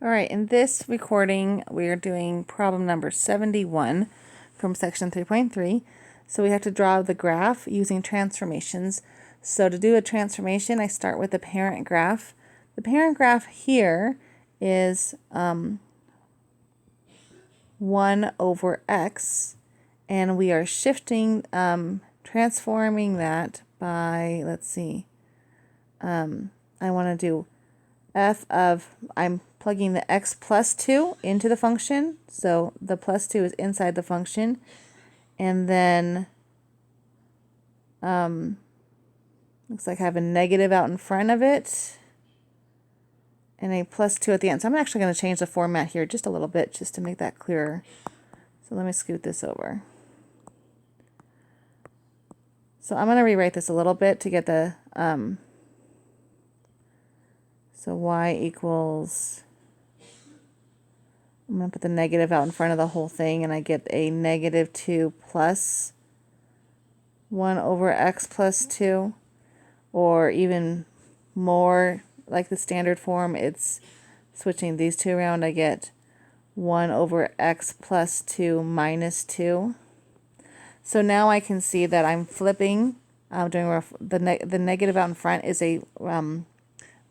All right, in this recording, we are doing problem number 71 from section 3.3. So we have to draw the graph using transformations. So to do a transformation, I start with the parent graph. The parent graph here is 1 over x, and we are shifting, transforming that by, let's see, I want to do f of, I'm plugging the x plus 2 into the function, so the plus 2 is inside the function, and then looks like I have a negative out in front of it and a plus 2 at the end. So I'm actually going to change the format here just a little bit just to make that clearer. So let me scoot this over. So I'm going to rewrite this a little bit to get the so y equals, I'm going to put the negative out in front of the whole thing, and I get a negative 2 plus 1 over x plus 2, or even more like the standard form, it's switching these two around. I get 1 over x plus 2 minus 2. So now I can see that I'm flipping, doing the negative out in front is a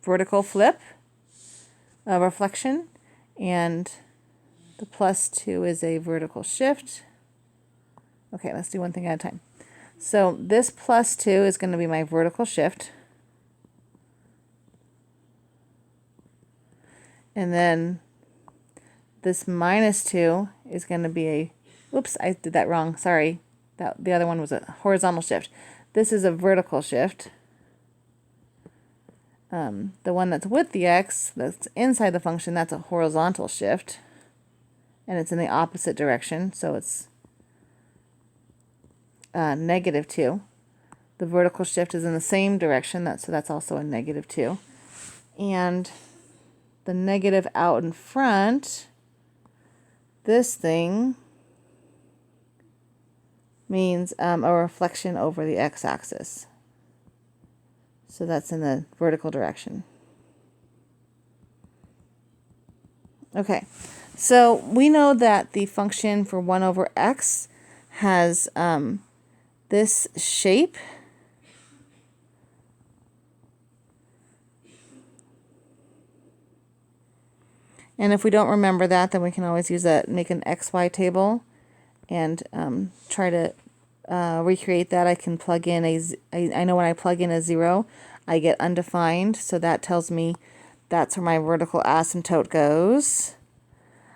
vertical flip, a reflection, and the plus 2 is a vertical shift. Okay, let's do one thing at a time. So this plus 2 is going to be my vertical shift. And then this minus 2 is going to be a, oops, I did that wrong, sorry. The other one was a horizontal shift. This is a vertical shift. The one that's with the x, that's inside the function, that's a horizontal shift. And it's in the opposite direction, so it's negative 2. The vertical shift is in the same direction, so that's also a negative 2. And the negative out in front, this thing means a reflection over the x-axis. So that's in the vertical direction. Okay, so we know that the function for 1 over x has this shape. And if we don't remember that, then we can always use make an XY table and try to recreate that. I can plug in I know when I plug in a 0, I get undefined, so that tells me that's where my vertical asymptote goes.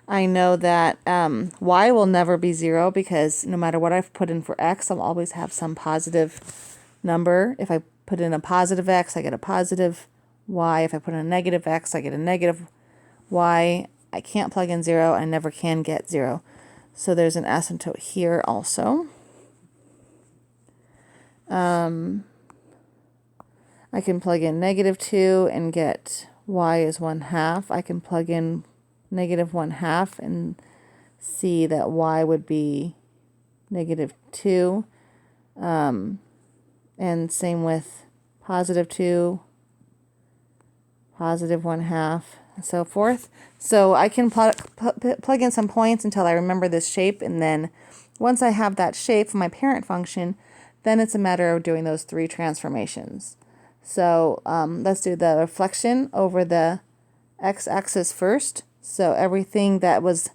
I know that y will never be 0 because no matter what I've put in for x, I'll always have some positive number. If I put in a positive x, I get a positive y. If I put in a negative x, I get a negative y. I can't plug in 0. I never can get 0. So there's an asymptote here also. I can plug in negative 2 and get y is 1/2. I can plug in negative 1/2 and see that y would be negative 2. And same with positive 2, positive 1/2, and so forth. So I can plug in some points until I remember this shape, and then once I have that shape for my parent function, then it's a matter of doing those 3 transformations. So let's do the reflection over the x-axis first. So everything that was,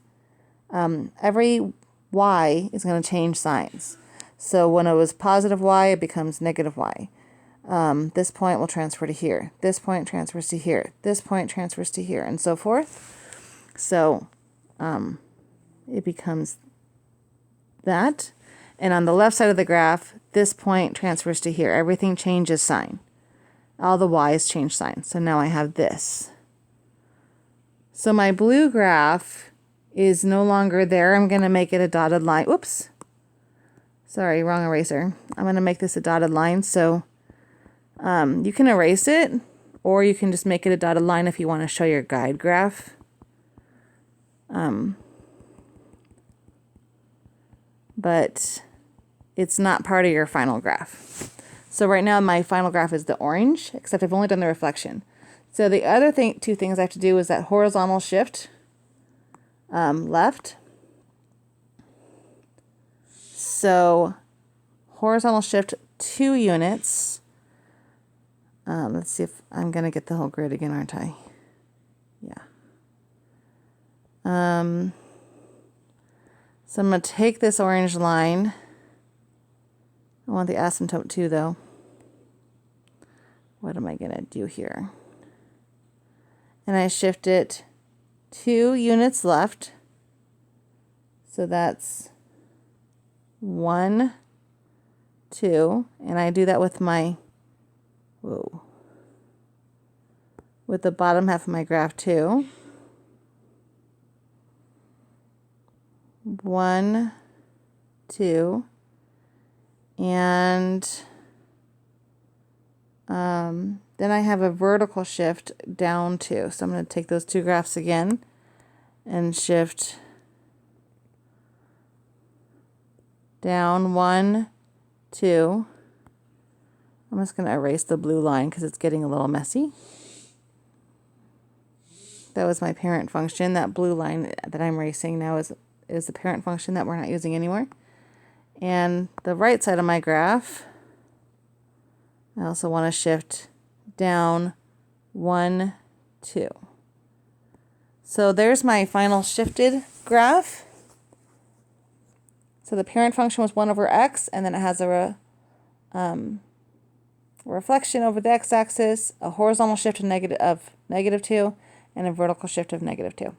every y is going to change signs. So when it was positive y, it becomes negative y. This point will transfer to here. This point transfers to here. This point transfers to here, and so forth. So it becomes that. And on the left side of the graph, this point transfers to here. Everything changes sign. All the y's change sign. So now I have this. So my blue graph is no longer there. I'm going to make it a dotted line. Oops. Sorry, wrong eraser. I'm going to make this a dotted line. So you can erase it, or you can just make it a dotted line if you want to show your guide graph. But it's not part of your final graph. So right now my final graph is the orange, except I've only done the reflection. So the other two things I have to do is that horizontal shift left. So horizontal shift 2 units. Let's see if I'm going to get the whole grid again, aren't I? Yeah. So I'm going to take this orange line. I want the asymptote too, though. What am I going to do here? And I shift it 2 units left. So that's 1, 2. And I do that with my, with the bottom half of my graph too. 1, 2. And then I have a vertical shift down 2. So I'm going to take those 2 graphs again and shift down 1, 2. I'm just going to erase the blue line because it's getting a little messy. That was my parent function. That blue line that I'm erasing now is the parent function that we're not using anymore. And the right side of my graph, I also want to shift down 1, 2. So there's my final shifted graph. So the parent function was 1 over x, and then it has a reflection over the x-axis, a horizontal shift of negative 2, and a vertical shift of -2.